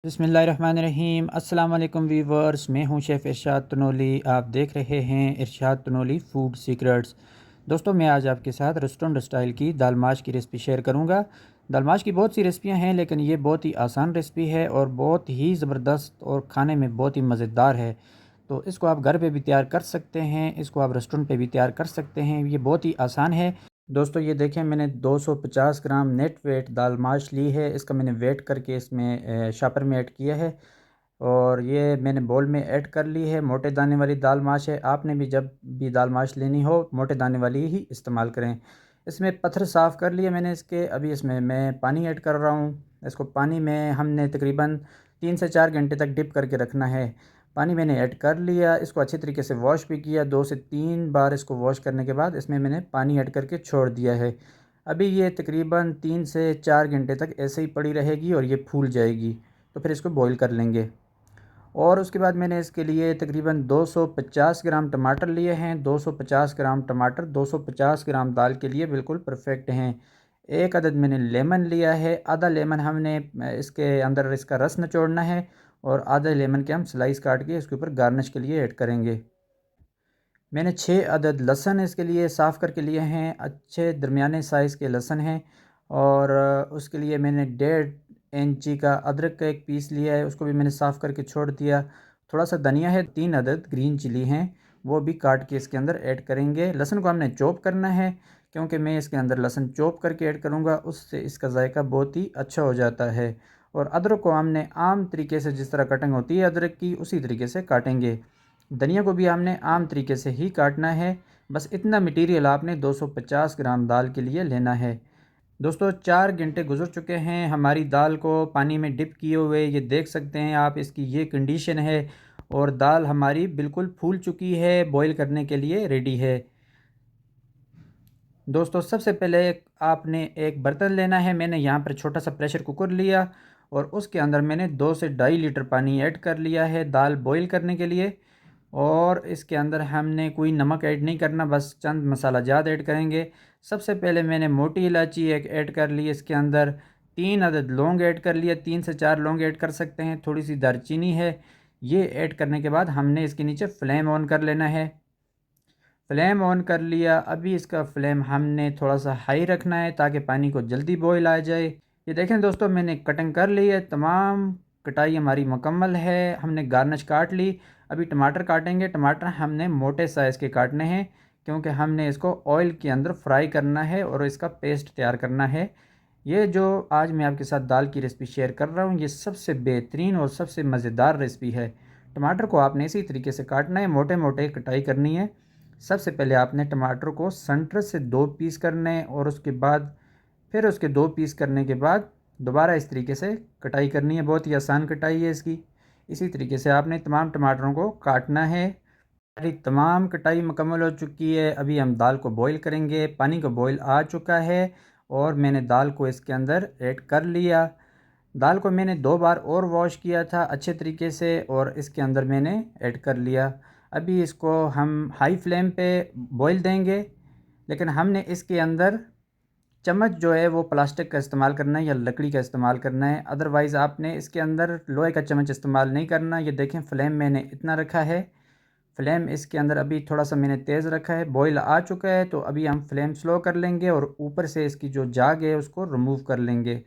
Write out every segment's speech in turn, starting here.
बिस्मिल्लाहिर्रहमानिर्रहीम। अस्सलाम वालेकुम वीवर्स, मैं हूं शेफ़ इरशाद तनोली। आप देख रहे हैं इरशाद तनोली फूड सीक्रेट्स। दोस्तों, मैं आज आपके साथ रेस्टोरेंट स्टाइल की दाल माश की रेसिपी शेयर करूंगा। दाल माश की बहुत सी रेसिपियां हैं, लेकिन ये बहुत ही आसान रेसिपी है और बहुत ही ज़बरदस्त और खाने में बहुत ही मज़ेदार है। तो इसको आप घर पे भी तैयार कर सकते हैं, इसको आप रेस्टोरेंट पे भी तैयार कर सकते हैं। ये बहुत ही आसान है। दोस्तों, ये देखें, मैंने 250 ग्राम नेट वेट दाल माश ली है। इसका मैंने वेट करके इसमें शॉपर में ऐड किया है और ये मैंने बोल में ऐड कर ली है। मोटे दाने वाली दाल माश है। आपने भी जब भी दाल माश लेनी हो, मोटे दाने वाली ही इस्तेमाल करें। इसमें पत्थर साफ़ कर लिए मैंने इसके। अभी इसमें मैं पानी ऐड कर रहा हूँ। इसको पानी में हमने तकरीबन 3 से 4 घंटे तक डिप करके रखना है। पानी मैंने ऐड कर लिया। इसको अच्छी तरीके से वॉश भी किया। 2 से 3 बार इसको वॉश करने के बाद इसमें मैंने पानी ऐड करके छोड़ दिया है। अभी ये तकरीबन 3 से 4 घंटे तक ऐसे ही पड़ी रहेगी और ये फूल जाएगी। तो फिर इसको बॉईल कर लेंगे। और उसके बाद मैंने इसके लिए तकरीबन 250 ग्राम टमाटर लिए हैं। 250 ग्राम टमाटर 250 ग्राम दाल के लिए बिल्कुल परफेक्ट हैं। एक अदद मैंने लेमन लिया है। आधा लेमन हमने इसके अंदर इसका रस निचोड़ना है और आधा लेमन के हम स्लाइस काट के इसके ऊपर गार्निश के लिए ऐड करेंगे। मैंने 6 अदद लहसुन इसके लिए साफ़ करके लिए हैं। अच्छे दरमियाने साइज़ के लहसुन हैं। और उसके लिए मैंने 1.5 इंची का अदरक का एक पीस लिया है, उसको भी मैंने साफ़ करके छोड़ दिया। थोड़ा सा धनिया है। 3 अदद ग्रीन चिली हैं, वो भी काट के इसके अंदर ऐड करेंगे। लहसुन को हमने चॉप करना है, क्योंकि मैं इसके अंदर लहसुन चॉप करके ऐड करूँगा, उससे इसका जायका बहुत ही अच्छा हो जाता है। और अदरक को हमने आम तरीके से जिस तरह कटिंग होती है अदरक की, उसी तरीके से काटेंगे। धनिया को भी हमने आम तरीके से ही काटना है। बस इतना मटेरियल आपने 250 ग्राम दाल के लिए लेना है। दोस्तों, 4 घंटे गुजर चुके हैं हमारी दाल को पानी में डिप किए हुए। ये देख सकते हैं आप, इसकी ये कंडीशन है और दाल हमारी बिल्कुल फूल चुकी है, बॉईल करने के लिए रेडी है। दोस्तों, सबसे पहले आपने एक बर्तन लेना है। मैंने यहाँ पर छोटा सा प्रेशर कुकर लिया और उसके अंदर मैंने 2 से 2.5 लीटर पानी ऐड कर लिया है दाल बॉईल करने के लिए। और इसके अंदर हमने कोई नमक ऐड नहीं करना, बस चंद मसाला जात ऐड करेंगे। सबसे पहले मैंने मोटी इलायची एक ऐड कर ली। इसके अंदर 3 अदद लौंग ऐड कर लिया। 3 से 4 लौंग ऐड कर सकते हैं। थोड़ी सी दालचीनी है। ये ऐड करने के बाद हमने इसके नीचे फ्लेम ऑन कर लेना है। फ्लेम ऑन कर लिया। अभी इसका फ्लेम हमने थोड़ा सा हाई रखना है ताकि पानी को जल्दी बॉईल आ जाए। ये देखें दोस्तों, मैंने कटिंग कर ली है। तमाम कटाई हमारी मुकम्मल है। हमने गार्निश काट ली। अभी टमाटर काटेंगे। टमाटर हमने मोटे साइज़ के काटने हैं, क्योंकि हमने इसको ऑयल के अंदर फ्राई करना है और इसका पेस्ट तैयार करना है। ये जो आज मैं आपके साथ दाल की रेसिपी शेयर कर रहा हूँ, ये सबसे बेहतरीन और सबसे मज़ेदार रेसिपी है। टमाटर को आपने इसी तरीके से काटना है, मोटे मोटे कटाई करनी है। सबसे पहले आपने टमाटर को सेंटर से 2 पीस करने हैं और उसके बाद फिर उसके 2 पीस करने के बाद दोबारा इस तरीके से कटाई करनी है। बहुत ही आसान कटाई है इसकी। इसी तरीके से आपने तमाम टमाटरों को काटना है। हमारी तमाम कटाई मुकम्मल हो चुकी है। अभी हम दाल को बॉईल करेंगे। पानी को बॉईल आ चुका है और मैंने दाल को इसके अंदर ऐड कर लिया। दाल को मैंने 2 बार और वॉश किया था अच्छे तरीके से और इसके अंदर मैंने ऐड कर लिया। अभी इसको हम हाई फ्लेम पे बॉईल देंगे, लेकिन हमने इसके अंदर चम्मच जो है वो प्लास्टिक का इस्तेमाल करना है या लकड़ी का इस्तेमाल करना है। अदरवाइज़ आपने इसके अंदर लोहे का चम्मच इस्तेमाल नहीं करना। ये देखें, फ्लेम मैंने इतना रखा है। फ्लेम इसके अंदर अभी थोड़ा सा मैंने तेज़ रखा है। बॉईल आ चुका है, तो अभी हम फ्लेम स्लो कर लेंगे और ऊपर से इसकी जो जाग है उसको रिमूव कर लेंगे।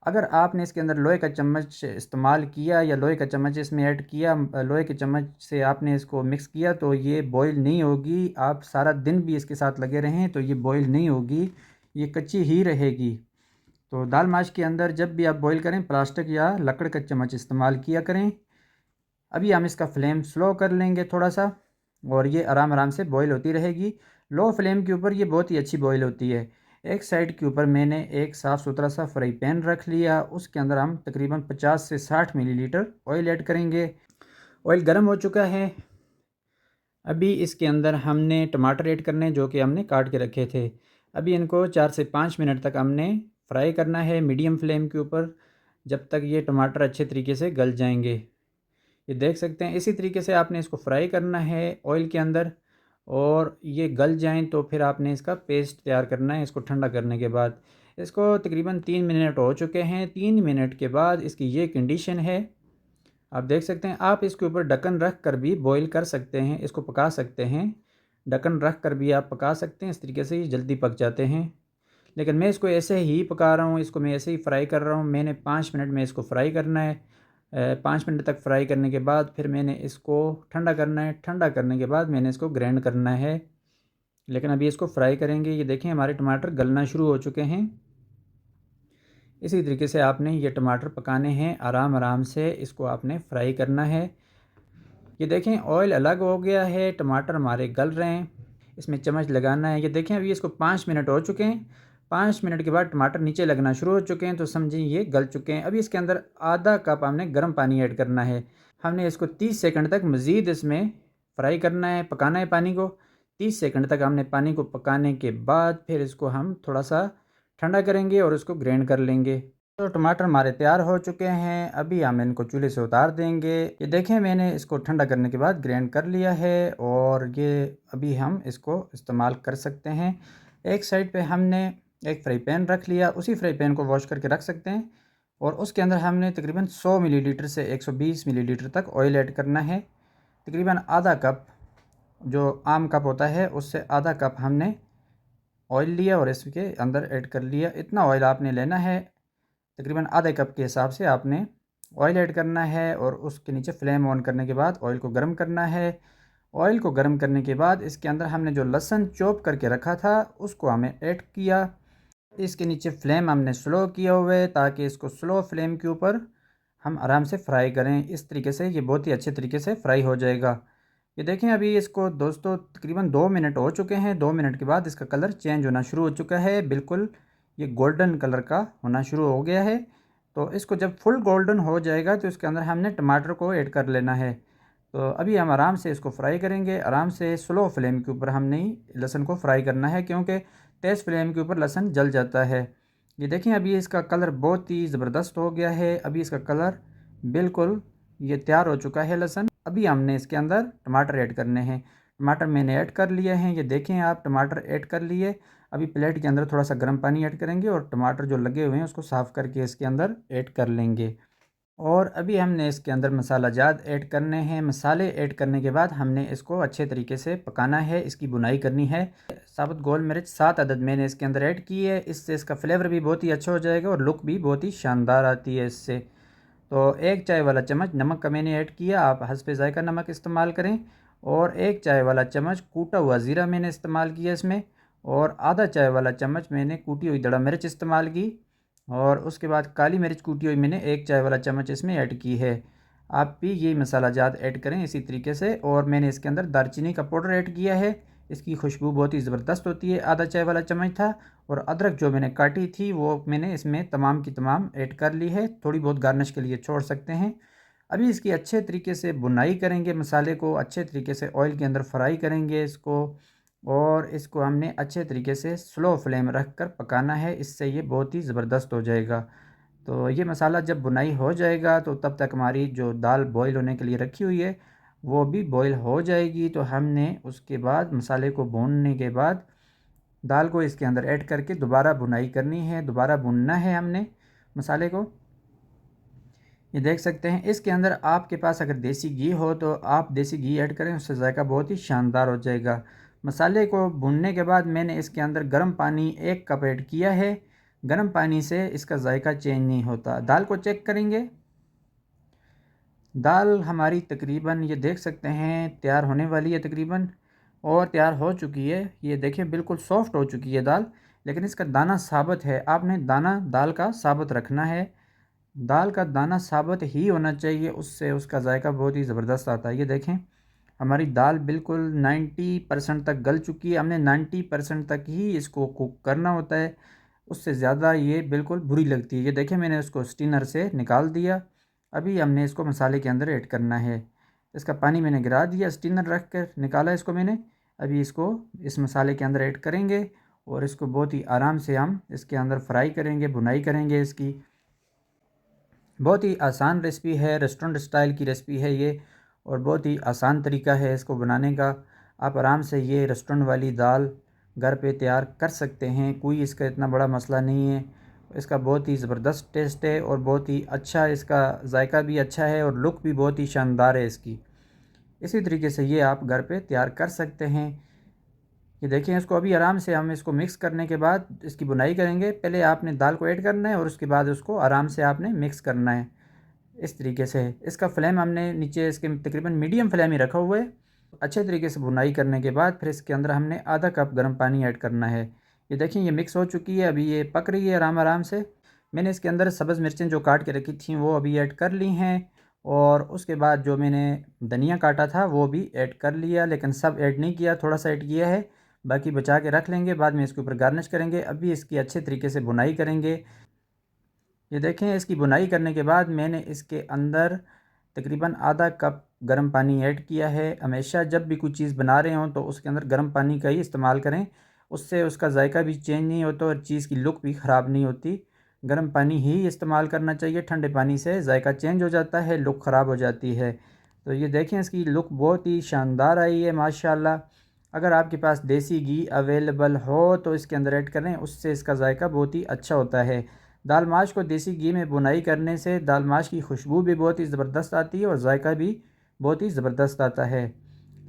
अगर आपने इसके अंदर लोहे का चम्मच इस्तेमाल किया या लोहे का चम्मच इसमें ऐड किया, लोहे के चम्मच से आपने इसको मिक्स किया, तो ये बॉईल नहीं होगी। आप सारा दिन भी इसके साथ लगे रहें तो ये बॉईल नहीं होगी, ये कच्ची ही रहेगी। तो दाल माश के अंदर जब भी आप बॉईल करें, प्लास्टिक या लकड़ का चम्मच इस्तेमाल किया करें। अभी हम इसका फ्लेम स्लो कर लेंगे थोड़ा सा और ये आराम आराम से बॉईल होती रहेगी। लो फ्लेम के ऊपर ये बहुत ही अच्छी बॉईल होती है। एक साइड के ऊपर मैंने एक साफ़ सुथरा सा फ्राई पैन रख लिया। उसके अंदर हम तकरीबन 50 से 60 मिलीलीटर ऑयल ऐड करेंगे। ऑयल गर्म हो चुका है। अभी इसके अंदर हमने टमाटर ऐड करने, जो कि हमने काट के रखे थे। अभी इनको 4 से 5 मिनट तक हमने फ्राई करना है मीडियम फ्लेम के ऊपर, जब तक ये टमाटर अच्छे तरीके से गल जाएंगे। ये देख सकते हैं, इसी तरीके से आपने इसको फ्राई करना है ऑयल के अंदर। और ये गल जाएं तो फिर आपने इसका पेस्ट तैयार करना है, इसको ठंडा करने के बाद। इसको तकरीबन 3 मिनट हो चुके हैं। 3 मिनट के बाद इसकी ये कंडीशन है, आप देख सकते हैं। आप इसके ऊपर ढक्कन रख कर भी बॉईल कर सकते हैं, इसको पका सकते हैं। ढक्कन रख कर भी आप पका सकते हैं, इस तरीके से ये जल्दी पक जाते हैं। लेकिन मैं इसको ऐसे ही पका रहा हूँ, इसको मैं ऐसे ही फ्राई कर रहा हूँ। मैंने 5 मिनट में इसको फ्राई करना है। 5 मिनट तक फ्राई करने के बाद फिर मैंने इसको ठंडा करना है। ठंडा करने के बाद मैंने इसको ग्राइंड करना है। लेकिन अभी इसको फ्राई करेंगे। ये देखें हमारे टमाटर गलना शुरू हो चुके हैं। इसी तरीके से आपने ये टमाटर पकाने हैं, आराम आराम से इसको आपने फ्राई करना है। ये देखें ऑयल अलग हो गया है, टमाटर हमारे गल रहे हैं। इसमें चम्मच लगाना है। ये देखें अभी इसको 5 मिनट हो चुके हैं। 5 मिनट के बाद टमाटर नीचे लगना शुरू हो चुके हैं, तो समझें ये गल चुके हैं। अभी इसके अंदर आधा कप हमने गर्म पानी ऐड करना है। हमने इसको 30 सेकंड तक मज़ीद इसमें फ्राई करना है, पकाना है पानी को। 30 सेकंड तक हमने पानी को पकाने के बाद फिर इसको हम थोड़ा सा ठंडा करेंगे और इसको ग्राइंड कर लेंगे। तो टमाटर हमारे तैयार हो चुके हैं। अभी हम इनको चूल्हे से उतार देंगे। ये देखें मैंने इसको ठंडा करने के बाद ग्राइंड कर लिया है और ये अभी हम इसको इस्तेमाल कर सकते हैं। एक साइड पे हमने एक फ्राई पैन रख लिया, उसी फ्राई पैन को वॉश करके रख सकते हैं और उसके अंदर हमने तकरीबन 100 मिलीलीटर से 120 मिलीलीटर तक ऑयल ऐड करना है। तकरीबन आधा कप, जो आम कप होता है उससे आधा कप हमने ऑयल लिया और इसके अंदर ऐड कर लिया। इतना ऑयल आपने लेना है, तकरीबन आधे कप के हिसाब से आपने ऑयल ऐड करना है और उसके नीचे फ्लेम ऑन करने के बाद ऑयल को गर्म करना है। ऑयल को गर्म करने के बाद इसके अंदर हमने जो लहसुन चॉप करके रखा था उसको हमें ऐड किया। इसके नीचे फ्लेम हमने स्लो किया हुआ है ताकि इसको स्लो फ्लेम के ऊपर हम आराम से फ्राई करें। इस तरीके से ये बहुत ही अच्छे तरीके से फ्राई हो जाएगा। ये देखें अभी इसको दोस्तों तकरीबन 2 मिनट हो चुके हैं। 2 मिनट के बाद इसका कलर चेंज होना शुरू हो चुका है, बिल्कुल ये गोल्डन कलर का होना शुरू हो गया है। तो इसको जब फुल गोल्डन हो जाएगा तो इसके अंदर हमने टमाटर को ऐड कर लेना है। तो अभी हम आराम से इसको फ्राई करेंगे, आराम से स्लो फ्लेम के ऊपर हमने लहसुन को फ्राई करना है, क्योंकि तेज़ फ्लेम के ऊपर लहसुन जल जाता है। ये देखें अभी इसका कलर बहुत ही ज़बरदस्त हो गया है। अभी इसका कलर बिल्कुल ये तैयार हो चुका है लहसुन। अभी हमने इसके अंदर टमाटर ऐड करने हैं। टमाटर मैंने ऐड कर लिए हैं, ये देखें आप टमाटर ऐड कर लिए। अभी प्लेट के अंदर थोड़ा सा गर्म पानी ऐड करेंगे और टमाटर जो लगे हुए हैं उसको साफ़ करके इसके अंदर ऐड कर लेंगे। और अभी हमने इसके अंदर मसाला जात ऐड करने हैं। मसाले ऐड करने के बाद हमने इसको अच्छे तरीके से पकाना है, इसकी बुनाई करनी है। साबुत गोल मिर्च 7 अदद मैंने इसके अंदर ऐड की है, इससे इसका फ्लेवर भी बहुत ही अच्छा हो जाएगा और लुक भी बहुत ही शानदार आती है इससे। तो 1 चाय वाला चम्मच नमक का मैंने ऐड किया, आप हस्बे ज़ायका नमक इस्तेमाल करें। और 1 चाय वाला चम्मच कूटा हुआ ज़ीरा मैंने इस्तेमाल किया इसमें। और आधा चाय वाला चम्मच मैंने कूटी हुई दड़ा मिर्च इस्तेमाल की। और उसके बाद काली मिर्च कूटी हुई मैंने 1 चाय वाला चम्मच इसमें ऐड की है। आप भी ये मसाला जात ऐड करें इसी तरीके से। और मैंने इसके अंदर दालचीनी का पाउडर ऐड किया है, इसकी खुशबू बहुत ही ज़बरदस्त होती है। आधा चाय वाला चम्मच था। और अदरक जो मैंने काटी थी वो मैंने इसमें तमाम की तमाम ऐड कर ली है, थोड़ी बहुत गार्निश के लिए छोड़ सकते हैं। अभी इसकी अच्छे तरीके से बुनाई करेंगे, मसाले को अच्छे तरीके से ऑयल के अंदर फ्राई करेंगे इसको। और इसको हमने अच्छे तरीके से स्लो फ्लेम रख कर पकाना है, इससे ये बहुत ही ज़बरदस्त हो जाएगा। तो ये मसाला जब बुनाई हो जाएगा तो तब तक हमारी जो दाल बॉईल होने के लिए रखी हुई है वो भी बॉईल हो जाएगी। तो हमने उसके बाद मसाले को भूनने के बाद दाल को इसके अंदर ऐड करके दोबारा बुनाई करनी है, दोबारा भूनना है हमने मसाले को। ये देख सकते हैं इसके अंदर आपके पास अगर देसी घी हो तो आप देसी घी ऐड करें, उससे जायका बहुत ही शानदार हो जाएगा। मसाले को भूनने के बाद मैंने इसके अंदर गर्म पानी 1 कप ऐड किया है। गर्म पानी से इसका जायका चेंज नहीं होता। दाल को चेक करेंगे, दाल हमारी तकरीबन ये देख सकते हैं तैयार होने वाली है तकरीबन, और तैयार हो चुकी है। ये देखिए बिल्कुल सॉफ्ट हो चुकी है दाल, लेकिन इसका दाना साबुत है। आपने दाना दाल का साबुत रखना है, दाल का दाना साबुत ही होना चाहिए, उससे उसका जायका बहुत ही ज़बरदस्त आता है। ये देखें हमारी दाल बिल्कुल 90% तक गल चुकी है। हमने 90% तक ही इसको कुक करना होता है, उससे ज़्यादा ये बिल्कुल बुरी लगती है। ये देखें मैंने उसको स्टीनर से निकाल दिया। अभी हमने इसको मसाले के अंदर ऐड करना है। इसका पानी मैंने गिरा दिया, स्टीनर रख कर निकाला इसको मैंने। अभी इसको इस मसाले के अंदर ऐड करेंगे और इसको बहुत ही आराम से हम इसके अंदर फ्राई करेंगे, भुनाई करेंगे इसकी। बहुत ही आसान रेसिपी है, रेस्टोरेंट स्टाइल की रेसिपी है ये, और बहुत ही आसान तरीका है इसको बनाने का। आप आराम से ये रेस्टोरेंट वाली दाल घर पे तैयार कर सकते हैं, कोई इसका इतना बड़ा मसला नहीं है। इसका बहुत ही ज़बरदस्त टेस्ट है और बहुत ही अच्छा, इसका जायका भी अच्छा है और लुक भी बहुत ही शानदार है इसकी। इसी तरीके से ये आप घर पे तैयार कर सकते हैं। ये देखें, इसको अभी आराम से हम इसको मिक्स करने के बाद इसकी बुनाई करेंगे। पहले आपने दाल को ऐड करना है और उसके बाद उसको आराम से आपने मिक्स करना है। इस तरीके से इसका फ्लेम हमने नीचे इसके तकरीबन मीडियम फ्लेम ही रखा हुआ है। अच्छे तरीके से बुनाई करने के बाद फिर इसके अंदर हमने आधा कप गर्म पानी ऐड करना है। ये देखें, ये मिक्स हो चुकी है, अभी ये पक रही है आराम आराम से। मैंने इसके अंदर सब्ज़ मिर्चें जो काट के रखी थी वो अभी ऐड कर ली हैं, और उसके बाद जो मैंने धनिया काटा था वो भी ऐड कर लिया, लेकिन सब ऐड नहीं किया, थोड़ा सा ऐड किया है, बाकी बचा के रख लेंगे, बाद में इसके ऊपर गार्निश करेंगे। अभी इसकी अच्छे तरीके से बुनाई करेंगे। ये देखें, इसकी बुनाई करने के बाद मैंने इसके अंदर तकरीबन आधा कप गर्म पानी ऐड किया है। हमेशा जब भी कोई चीज़ बना रहे हों तो उसके अंदर गर्म पानी का ही इस्तेमाल करें, उससे उसका जायका भी चेंज नहीं होता और चीज़ की लुक भी ख़राब नहीं होती। गर्म पानी ही इस्तेमाल करना चाहिए, ठंडे पानी से जायका चेंज हो जाता है, लुक ख़राब हो जाती है। तो ये देखें, इसकी लुक बहुत ही शानदार आई है माशाल्लाह। अगर आपके पास देसी घी अवेलेबल हो तो इसके अंदर ऐड करें, उससे इसका जायका बहुत ही अच्छा होता है। दाल माश को देसी घी में बुनाई करने से दाल माश की खुशबू भी बहुत ही ज़बरदस्त आती है और जायका भी बहुत ही ज़बरदस्त आता है।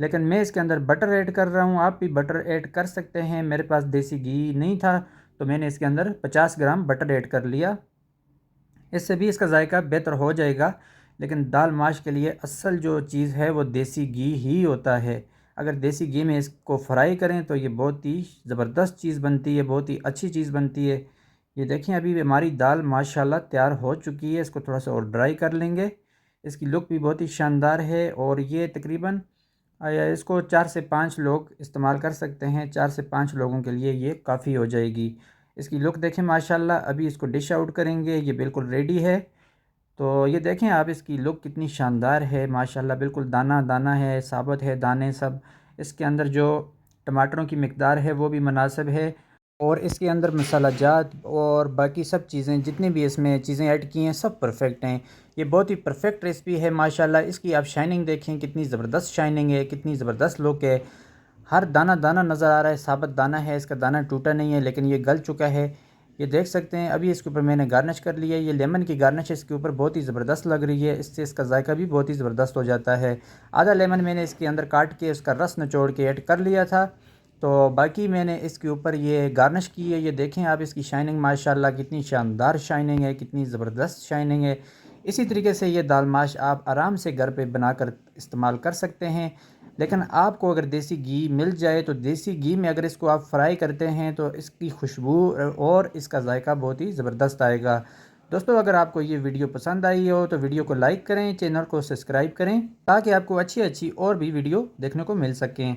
लेकिन मैं इसके अंदर बटर ऐड कर रहा हूँ, आप भी बटर ऐड कर सकते हैं। मेरे पास देसी घी नहीं था तो मैंने इसके अंदर 50 ग्राम बटर ऐड कर लिया, इससे भी इसका जायका बेहतर हो जाएगा। लेकिन दाल माश के लिए असल जो चीज़ है वो देसी घी ही होता है। अगर देसी घी में इसको फ्राई करें तो ये बहुत ही ज़बरदस्त चीज़ बनती है, बहुत ही अच्छी चीज़ बनती है। ये देखें, अभी हमारी दाल माशाल्लाह तैयार हो चुकी है। इसको थोड़ा सा और ड्राई कर लेंगे। इसकी लुक भी बहुत ही शानदार है और ये तकरीबन इसको 4 से 5 लोग इस्तेमाल कर सकते हैं। 4 से 5 लोगों के लिए ये काफ़ी हो जाएगी। इसकी लुक देखें माशाल्लाह। अभी इसको डिश आउट करेंगे, ये बिल्कुल रेडी है। तो ये देखें आप, इसकी लुक कितनी शानदार है माशाल्लाह, बिल्कुल दाना दाना है, साबुत है दाने सब। इसके अंदर जो टमाटरों की मिकदार है वो भी मुनासिब है, और इसके अंदर मसाला जात और बाकी सब चीज़ें जितनी भी इसमें चीज़ें ऐड की हैं सब परफेक्ट हैं। ये बहुत ही परफेक्ट रेसिपी है माशाल्लाह। इसकी आप शाइनिंग देखें, कितनी ज़बरदस्त शाइनिंग है, कितनी ज़बरदस्त लुक है। हर दाना दाना नज़र आ रहा है, साबुत दाना है, इसका दाना टूटा नहीं है, लेकिन ये गल चुका है। ये देख सकते हैं। अभी इसके ऊपर मैंने गार्निश कर लिया है, ये लेमन की गार्निश इसके ऊपर बहुत ही ज़बरदस्त लग रही है, इससे इसका जायका भी बहुत ही ज़बरदस्त हो जाता है। आधा लेमन मैंने इसके अंदर काट के उसका रस निचोड़ के ऐड कर लिया था, तो बाकी मैंने इसके ऊपर ये गार्निश की है। ये देखें आप, इसकी शाइनिंग माशाल्लाह कितनी शानदार शाइनिंग है, कितनी ज़बरदस्त शाइनिंग है। इसी तरीके से ये दाल माश आप आराम से घर पे बनाकर इस्तेमाल कर सकते हैं। लेकिन आपको अगर देसी घी मिल जाए तो देसी घी में अगर इसको आप फ्राई करते हैं तो इसकी खुशबू और इसका जायका बहुत ही ज़बरदस्त आएगा। दोस्तों, अगर आपको ये वीडियो पसंद आई हो तो वीडियो को लाइक करें, चैनल को सब्सक्राइब करें, ताकि आपको अच्छी अच्छी और भी वीडियो देखने को मिल सकें।